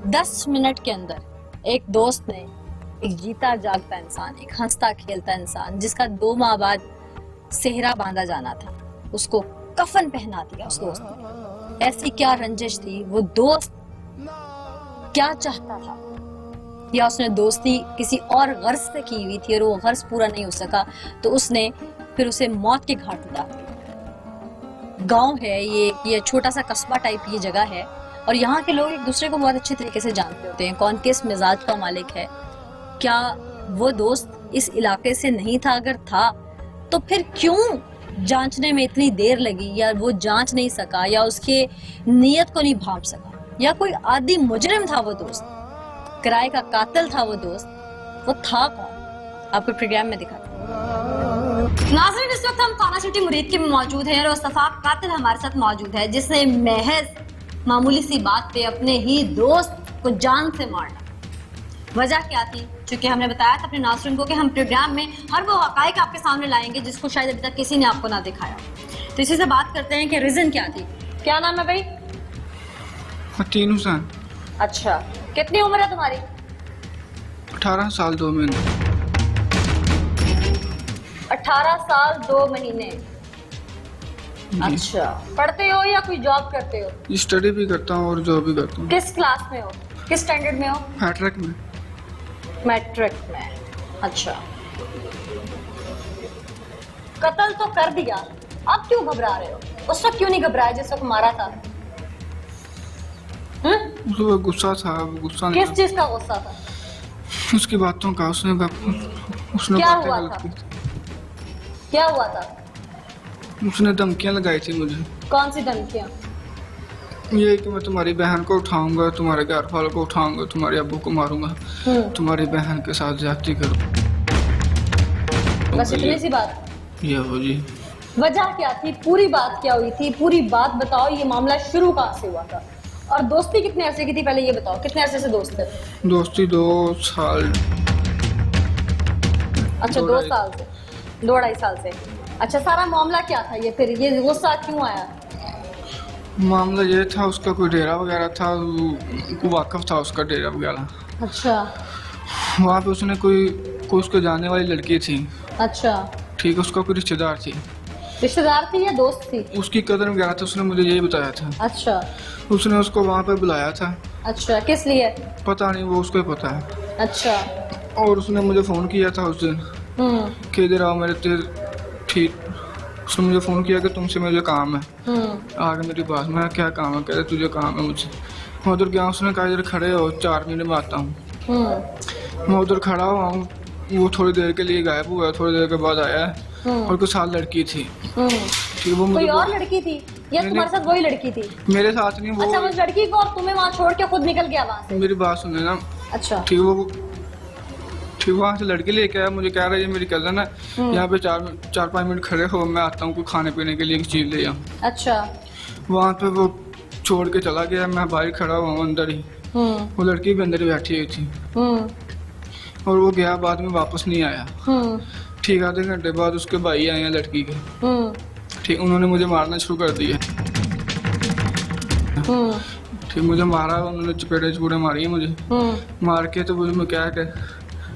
10 minute के अंदर एक दोस्त ने, एक जीता जागता इंसान, एक हंसता खेलता इंसान, जिसका 2 माह बाद सेहरा बांधा जाना था, उसको कफन पहना दिया उस दोस्त ने। ऐसी क्या रंजिश थी, वो दोस्त क्या चाहता था, या उसने दोस्ती किसी और गर्ज से की हुई थी और वो गर्ज पूरा नहीं हो सका तो उसने फिर उसे मौत के घाट उतार दिया। गांव है ये छोटा सा कस्बा टाइप ये जगह है और यहाँ के लोग एक दूसरे को बहुत अच्छे तरीके से जानते होते हैं, कौन किस मिजाज का मालिक है। क्या वो दोस्त इस इलाके से नहीं था? अगर था तो फिर क्यों जांचने में इतनी देर लगी, या वो जांच नहीं सका, या उसके नीयत को नहीं भांप सका, या कोई आदि मुजरिम था वो दोस्त, किराए का कातिल था वो दोस्त, वो था कौन? आपको प्रोग्राम में दिखाते हैं। नाज़रीन, इस वक्त हम थाना सिटी मुरीद के में मौजूद हैं और सफाक कातिल हमारे साथ मौजूद है, जिसने महज मामूली सी बात पे अपने ही दोस्त को जान से मारना। वजह क्या थी? चूंकि हमने बताया था अपने नाज़रीन को कि हम प्रोग्राम में हर वो हकाइक आपके सामने लाएंगे जिसको शायद अभी तक किसी ने आपको ना दिखाया। तो इसी से बात करते हैं कि रीजन क्या थी। क्या नाम है भाई? मतीन हुसैन। अच्छा, कितनी उम्र है तुम्हारी? 18 साल 2 महीने। 18 साल 2 महीने। अच्छा, पढ़ते हो या कोई जॉब करते हो? स्टडी भी करता हूँ और जॉब भी करता हूँ। किस क्लास में हो, किस स्टैंडर्ड में हो? मैट्रिक में। मैट्रिक में। अच्छा, कत्ल तो कर दिया, अब क्यों घबरा रहे हो? उस वक्त क्यों नहीं घबराए जिस वक्त मारा था? उसको गुस्सा था, गुस्सा किस चीज का गुस्सा था? उसकी बातों का। उसने क्या बातें हुआ गलत था? की थी। क्या हुआ था? उसने धमकियां लगाई थी मुझे। कौन सी धमकियां? ये कि मैं तुम्हारी बहन को उठाऊंगा, तुम्हारे घर वालों को उठाऊंगा, तुम्हारे अब्बू को मारूंगा, तुम्हारी बहन के साथ ज्यादती करूं। बस इतनी सी बात? ये हो जी। वजह क्या थी? पूरी बात क्या हुई थी? पूरी बात बताओ। ये मामला शुरू कहाँ से हुआ था और दोस्ती कितने अरसे की थी? पहले ये बताओ, कितने अरसे से दोस्त थे? दोस्ती 2 साल। अच्छा, 2 साल से, 2-2.5 साल से। अच्छा, सारा मामला क्या था? ये फिर ये गुस्सा क्यों आया? मामला ये था, उसका कोई डेरा वगैरह था, वो वाकफ था उसका डेरा वगैरह। अच्छा। वहाँ पे उसने कोई उसको जानने वाली लड़की थी। अच्छा, ठीक है, उसका कोई रिश्तेदार थी। रिश्तेदार थी या दोस्त थी? उसकी कदर वगैरह था, उसने मुझे यही बताया था। अच्छा। उसने उसको वहाँ पे बुलाया था। अच्छा, किस लिए? पता नहीं, वो उसको ही पता है। अच्छा। और उसने मुझे फ़ोन किया था उस दिन कि इधर आओ मेरे ठीक। उसने मुझे फ़ोन किया कि तुमसे मुझे काम है, आगे मेरी बात। मैं क्या काम है? कह रहे तुझे काम है मुझसे। मैं उधर गया, उसने कहा इधर खड़े हो, 4 मिनट में आता हूँ। मैं उधर खड़ा हुआ हूँ, वो थोड़ी देर के लिए गायब हुआ, थोड़ी देर के बाद आया और कुछ साथ लड़की थी। ठीक, वो कोई और लड़की थी या तुम्हारे साथ वही लड़की थी? मेरे साथ नहीं, वो। अच्छा, उस लड़की को और तुम्हें वहाँ छोड़ के खुद निकल गया वहाँ से? मेरी बात सुने ना। अच्छा। ठीक, वो वहाँ से लड़की लेके आया, मुझे कह रहा है ये मेरी कजन है, यहाँ पे 4-5 मिनट खड़े हो, मैं आता हूँ कोई खाने पीने के लिए एक चीज ले आऊँ। अच्छा। वहाँ पे वो छोड़ के चला गया, मैं बाहर खड़ा हुआ अंदर ही। वो लड़की भी अंदर ही बैठी हुई थी और वो गया, बाद में वापस नहीं आया। ठीक, आधे घंटे बाद उसके भाई आए हैं लड़की के। ठीक, उन्होंने मुझे मारना शुरू कर दिया। ठीक, मुझे मारा, उन्होंने चपेड़े मारी है मुझे। मार के तो मुझे क्या है,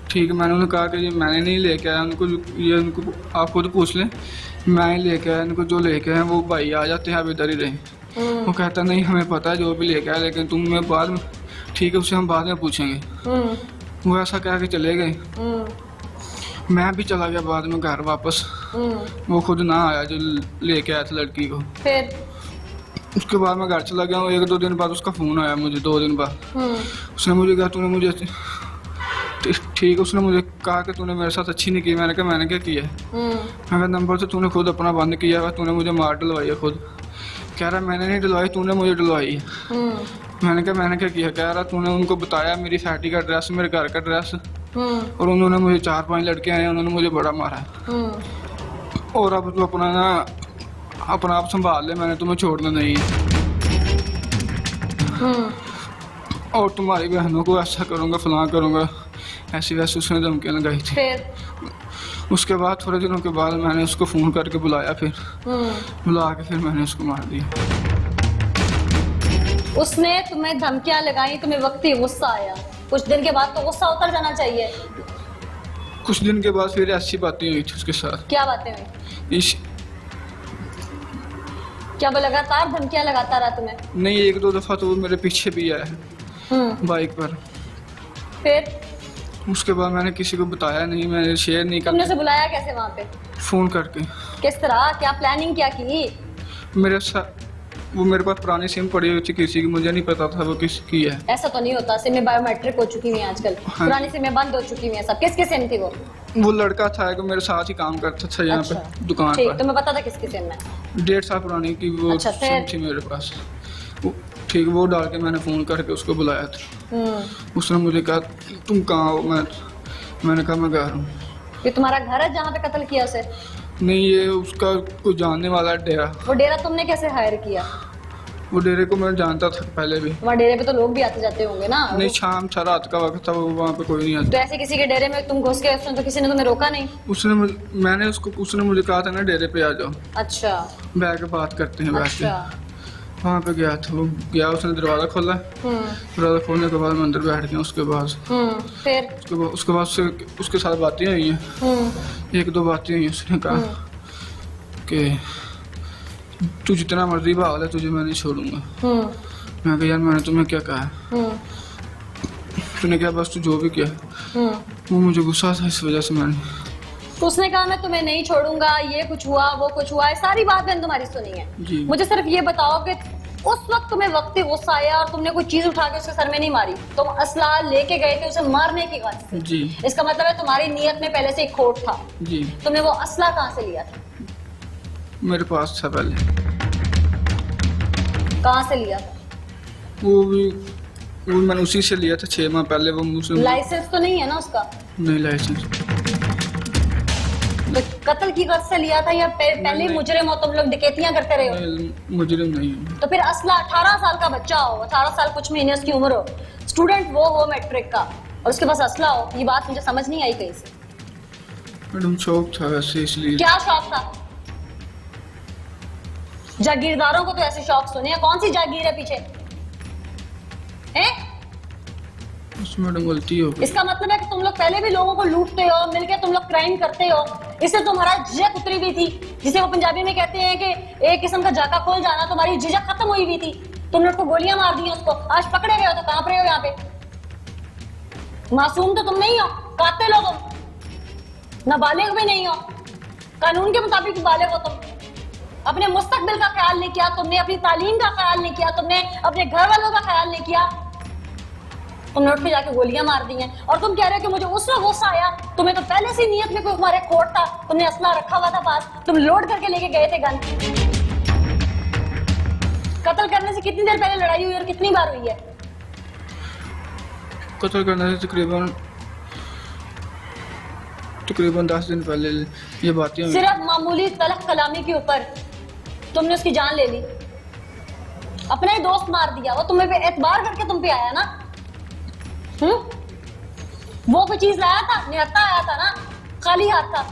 ठीक है, मैंने उन्हें कहा कि ये मैंने नहीं लेके आया उनको, ये उनको आप खुद पूछ लें, मैं ही लेके आया इनको। जो लेके आए वो भाई आ जाते हैं, अब इधर ही रहे। वो कहता नहीं हमें पता है जो भी लेके आया, लेकिन तुम्हें बाद में, ठीक है, उससे हम बाद में पूछेंगे। वो ऐसा कह के चले गए। मैं भी चला गया बाद में घर वापस। वो खुद ना आया जो लेके आया था लड़की को। फिर उसके बाद मैं घर चला गया। 1-2 दिन बाद उसका फोन आया मुझे, 2 दिन बाद। उसने मुझे कहा तूने मुझे, ठीक, उसने मुझे कहा कि तूने मेरे साथ अच्छी नहीं की। मैंने कहा मैंने क्या किया? मैं नंबर तो तूने खुद अपना बंद किया है, तूने मुझे मार डलवाई है खुद। कह रहा मैंने नहीं डलवाई, तूने मुझे डलवाई है। मैंने कहा मैंने क्या किया? कह रहा तूने उनको बताया मेरी फैटी का एड्रेस, मेरे घर का एड्रेस, और उन्होंने मुझे 4-5 लड़के आए, उन्होंने मुझे बड़ा मारा। और अब तू अपना आप संभाल ले, मैंने तुम्हें छोड़ना नहीं है। और तुम्हारी बहनों को ऐसा करूँगा, फलां करूँगा, ऐसी वैसे उसने धमकियाँ लगाई थी। फिर उसके बाद थोड़े दिनों के बाद मैंने उसको फ़ोन करके बुलाया, फिर बुला के फिर मैंने उसको मार दिया। उसने तुम्हें धमकियां लगाई, तुम्हें वक्ती गुस्सा आया, कुछ दिन के बाद तो गुस्सा उतर जाना चाहिए। कुछ दिन के बाद फिर ऐसी बातें हुई थी उसके साथ। क्या बातें हुई? इस क्या वो लगातार धमकियां लगाता रहा तुम्हें? नहीं, एक दो दफा तो वो मेरे पीछे भी आया है बाइक पर। फिर उसके बाद मैंने किसी को बताया नहीं, मैंने शेयर नहीं तुमने कर उसे बुलाया कैसे वहां पे? फोन करके। किस तरह, क्या प्लानिंग क्या की? मेरे साथ वो मेरे पास पुरानी सिम पड़ी हुई थी किसी की, मुझे नहीं पता था वो किसकी है। ऐसा तो नहीं होता, सिमें बायोमेट्रिक हो चुकी हुई हैं आजकल। हाँ। पुरानी सिमें बंद हो चुकी हुई हैं सब। किसकी सिम थी वो? वो लड़का था कि मेरे साथ ही काम करता था यहाँ अच्छा, पे दुकान ठीक, पर। तुम्हें पता था किसकी सिम है? 1.5 साल पुरानी की वो अच्छा, सिम फिर? थी मेरे पास। ठीक, वो डाल के मैंने फोन करके उसको बुलाया था। उसने मुझे कहा तुम कहाँ हो? मैंने कहा मैं घर हूँ। ये तुम्हारा घर है जहाँ पे कत्ल किया उसे? नहीं, ये उसका कोई जानने वाला डेरा। वो डेरा तुमने कैसे हायर किया? वो डेरे को मैं जानता था पहले भी। वहाँ डेरे पे तो लोग भी आते जाते होंगे ना? नहीं, शाम था, रात का वक्त था, वो वहाँ पे कोई नहीं तो आता। ऐसे किसी के डेरे में तुम घुस गए, उसने तो किसी ने तुम्हें रोका नहीं? उसने मुझे कहा था ना डेरे पे आ जाओ, अच्छा बैठ के बात करते हैं बैठ के। अच्छा। वहाँ पे गया था, वो गया, उसने दरवाजा खोला। दरवाजा खोलने के बाद मैं अंदर बैठ गया। उसके बाद फिर उसके बाद उसके साथ बातें हुई हैं। एक दो बातें हुई। उसने कहा कि तू जितना मर्जी भाग ले, तुझे मैं नहीं छोड़ूंगा। मैं कहा यार मैंने तुम्हें क्या कहा? तूने क्या, बस तू जो भी किया। वो मुझे गुस्सा था, इस वजह से मैंने। तो उसने कहा मैं तुम्हें नहीं छोड़ूंगा, ये कुछ हुआ वो कुछ हुआ, ये सारी बात मैंने तुम्हारी सुनी है। जी। मुझे सिर्फ ये बताओ कि उस वक्त तुम्हें वक्ती गुस्सा आया और तुमने कोई चीज उठा के उसके सर में नहीं मारी, तुम असला लेके गए थे उसे मारने की गरज से। जी। इसका मतलब है तुम्हारी नीयत में पहले से एक खोट था। जी। तुमने वो असला कहाँ से लिया था? मेरे पास था पहले। कहाँ से लिया था? वो मैंने उसी से लिया था 6 माह पहले। वो मुझसे लाइसेंस तो नहीं है ना उसका? नहीं, लाइसेंस। तो कत्ल की गर्ज से लिया था या पहले नहीं। मुजरिम हो तुम लोग, डकैतियां करते रहे हो? नहीं, मुजरिम नहीं हूँ। तो फिर असला 18 साल का बच्चा हो, 18 साल कुछ महीने उसकी उम्र हो, स्टूडेंट वो हो मैट्रिक का, और उसके पास असला हो, ये बात मुझे समझ नहीं आई कहीं से। मैडम शौक था वैसे, इसलिए। क्या शौक था? जागीरदारों को तो ऐसे शौक सुने हैं, कौन सी जागीर है पीछे? हैं? उसमें मैडम गलती हो गई। इसका मतलब है कि तुम लोग पहले भी लोगों को लूटते हो, मिलके तुम लोग क्राइम करते हो। इससे तुम्हारा झिझक उतरी भी थी, जिसे वो पंजाबी में कहते हैं कि एक किस्म का जाका खोल जाना। तुम्हारी झिझक खत्म हुई भी थी, तुमने उसको गोलियां मार दी उसको, आज पकड़े गए हो तो कांप रहे हो यहाँ पे। मासूम तो तुम नहीं हो, कातिल हो तुम, नाबालिग भी नहीं हो, कानून के मुताबिक बालिग हो तुम। अपने मुस्तकबिल का ख्याल नहीं किया तुमने, अपनी तालीम का ख्याल नहीं किया तुमने, अपने घर वालों का ख्याल नहीं किया, तुमने उठ के जाके गोलियां मार दी हैं। और तुम कह रहे हो कि मुझे उस वक्त गुस्सा आया, तुम्हें तो पहले से नीयत में कोई तुम्हारे खोट था, तुमने असला रखा हुआ था पास, तुम लोड करके लेके गए थे गन। कत्ल करने से कितनी देर पहले लड़ाई हुई और कितनी बार हुई है? कत्ल करने से तकरीबन 10 दिन पहले ये बातें हुई। सिर्फ मामूली तलख कलामी के ऊपर तुमने उसकी जान ले ली, अपना ही दोस्त मार दिया। वो तुम्हें पे एतबार करके तुम पे आया ना। वो कोई चीज लाया था? निहत्ता आया था ना, खाली हाथ था।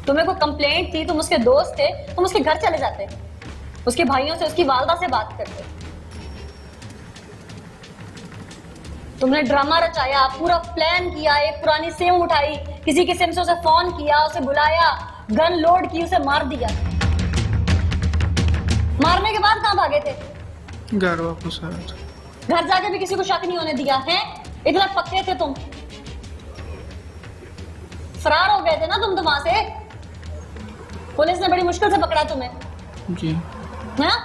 तुम्हें कोई कंप्लेंट थी, तुम उसके दोस्त थे, तुम उसके घर चले जाते, उसके भाइयों से, उसकी वालदा से बात करते। तुमने ड्रामा रचाया, पूरा प्लान किया, एक पुरानी सिम उठाई, किसी की सिम से उसे फोन किया, उसे बुलाया, गन लोड की, उसे मार दिया। मारने के बाद कहां भागे थे? घर वापस आया था। घर जाके भी किसी को शक नहीं होने दिया है? इतना पक्के थे तुम, फरार हो गए थे ना तुम तो वहां से। पुलिस ने बड़ी मुश्किल से पकड़ा तुम्हें। जी। हाँ?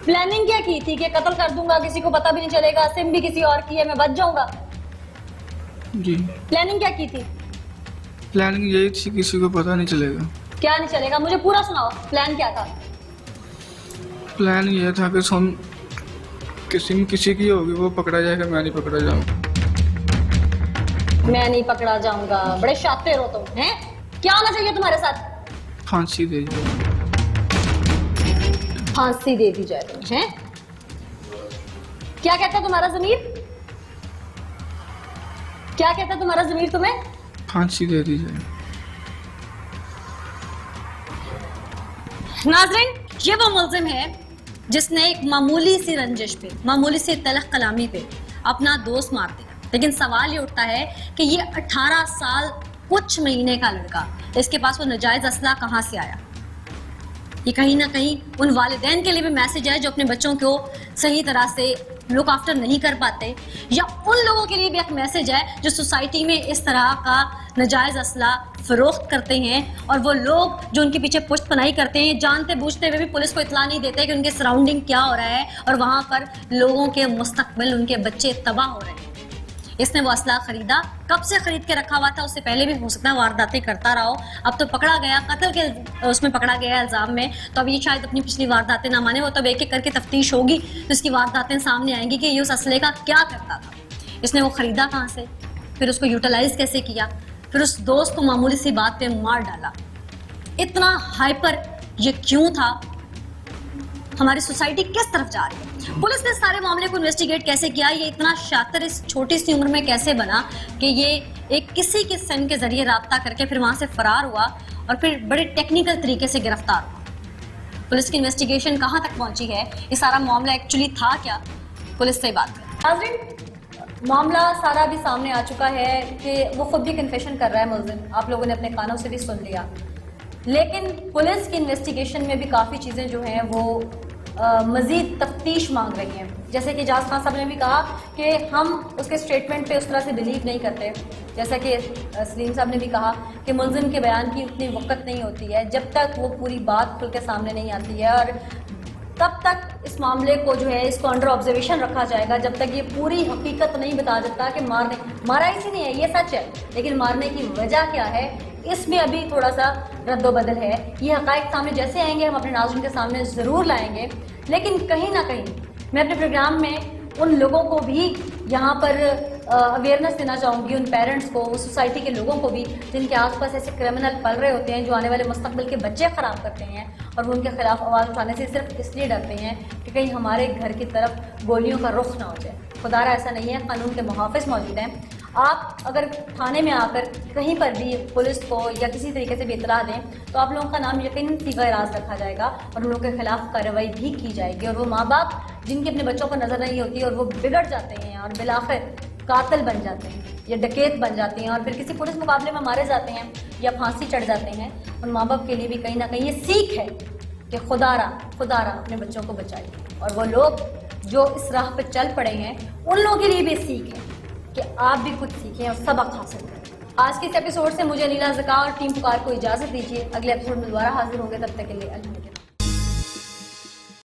प्लानिंग क्या की थी कि कत्ल कर दूंगा, किसी को पता भी नहीं चलेगा, सिम भी किसी और की है, मैं बच जाऊंगा? जी। प्लानिंग क्या की थी? प्लानिंग यही थी किसी को पता नहीं चलेगा। क्या नहीं चलेगा? मुझे पूरा सुनाओ, प्लान क्या था? प्लान ये था कि सुन किसी की होगी वो पकड़ा जाएगा, मैं नहीं पकड़ा जाऊंगा। मैं नहीं पकड़ा जाऊंगा? बड़े शातिर हो तुम, हैं? क्या होना चाहिए तुम्हारे साथ? फांसी दे दी। फांसी दे दी जाए तुम्हें, हैं? क्या कहता है तुम्हारा ज़मीर? क्या कहता है तुम्हारा ज़मीर तुम्हें? फांसी दे दी जाए। नाज़रीन, ये वो मुल्जिम है जिसने एक मामूली सी रंजिश पे, मामूली सी तलख कलामी पे अपना दोस्त मार दिया। लेकिन सवाल ये उठता है कि ये 18 साल कुछ महीने का लड़का, इसके पास वो नाजायज असला कहाँ से आया? ये कहीं ना कहीं उन वालिदैन के लिए भी मैसेज है जो अपने बच्चों को सही तरह से लुक आफ्टर नहीं कर पाते, या उन लोगों के लिए भी एक मैसेज है जो सोसाइटी में इस तरह का नाजायज असला फरोख्त करते हैं, और वो लोग जो उनके पीछे पुष्ट पनाही करते हैं, जानते बूझते हुए भी पुलिस को इतला नहीं देते कि उनके सराउंडिंग क्या हो रहा है और वहाँ पर लोगों के मुस्तकबिल, उनके बच्चे तबाह हो रहे हैं। इसने वो असला खरीदा, कब से खरीद के रखा हुआ था, उससे पहले भी हो सकता है वारदातें करता रहा हो। अब तो पकड़ा गया, कत्ल के उसमें पकड़ा गया इल्ज़ाम में, तो अब ये शायद अपनी पिछली वारदातें ना माने। वो तब एक एक करके तफ्तीश होगी तो इसकी वारदातें सामने आएंगी कि ये उस असले का क्या करता था, इसने वो खरीदा कहाँ से, फिर उसको यूटिलाइज कैसे किया, फिर उस दोस्त को मामूली सी बात पे मार डाला। इतना हाइपर ये क्यों था? हमारी सोसाइटी किस तरफ जा रही है? पुलिस ने सारे मामले को इन्वेस्टिगेट कैसे किया? ये इतना शातिर इस छोटी सी उम्र में कैसे बना कि ये एक किसी के सन के जरिए राब्ता करके फिर वहां से फरार हुआ और फिर बड़े टेक्निकल तरीके से गिरफ्तार हुआ? पुलिस की इन्वेस्टिगेशन कहाँ तक पहुंची है? ये सारा मामला एक्चुअली था क्या? पुलिस से बात करें। नाज़रीन, मामला सारा भी सामने आ चुका है कि वो खुद भी कन्फेशन कर रहा है मुल्ज़िम, आप लोगों ने अपने कानों से भी सुन लिया। लेकिन पुलिस की इन्वेस्टिगेशन में भी काफ़ी चीज़ें जो हैं वो मज़ीद तफ्तीश मांग रही हैं। जैसे कि जाज़ खान साहब ने भी कहा कि हम उसके स्टेटमेंट पे उस तरह से बिलीव नहीं करते। जैसा कि सलीम साहब ने भी कहा कि मुल्ज़िम के बयान की उतनी वक़्त नहीं होती है जब तक वो पूरी बात खुल के सामने नहीं आती है, और तब तक इस मामले को जो है इसको अंडर ऑब्जर्वेशन रखा जाएगा जब तक ये पूरी हकीकत नहीं बता देता कि मारा इसी नहीं है, ये सच है, लेकिन मारने की वजह क्या है इसमें अभी थोड़ा सा रद्दोबदल है। ये हक़ाइक़ सामने जैसे आएंगे हम अपने नाज़रीन के सामने ज़रूर लाएंगे, लेकिन कहीं ना कहीं मैं अपने प्रोग्राम में उन लोगों को भी यहाँ पर अवेयरनेस देना चाहूँगी, उन पेरेंट्स को, उस सोसाइटी के लोगों को भी जिनके आसपास ऐसे क्रिमिनल पल रहे होते हैं जो आने वाले मुस्तकबिल के बच्चे ख़राब करते हैं, और वो उनके खिलाफ आवाज़ उठाने से सिर्फ इसलिए डरते हैं कि कहीं हमारे घर की तरफ गोलियों का रुख ना हो जाए। खुदारा ऐसा नहीं है, कानून के मुहाफ़िज़ मौजूद हैं। आप अगर थाने में आकर कहीं पर भी पुलिस को या किसी तरीके से भी इतला दें तो आप लोगों का नाम यकीनन सीगा-ए-राज़ रखा जाएगा और उन लोगों के खिलाफ कार्रवाई भी की जाएगी। और वो माँ बाप जिनकी अपने बच्चों को नज़र नहीं होती और वो बिगड़ जाते हैं और बिलाखिर कातिल बन जाते हैं या डकैत बन जाते हैं और फिर किसी पुलिस मुकाबले में मारे जाते हैं या फांसी चढ़ जाते हैं, उन माँ बाप के लिए भी कहीं ना कहीं ये सीख है कि खुदारा अपने बच्चों को बचाइए। और वो लोग जो इस राह पर चल पड़े हैं उन लोगों के लिए भी सीख है कि आप भी कुछ सीखें और सबक हासिल करें। आज के इस एपिसोड से मुझे नीला ज़का और टीम पुकार को इजाज़त दीजिए। अगले एपिसोड में दोबारा हाजिर होंगे, तब तक के लिए अल्हम्दुलिल्लाह।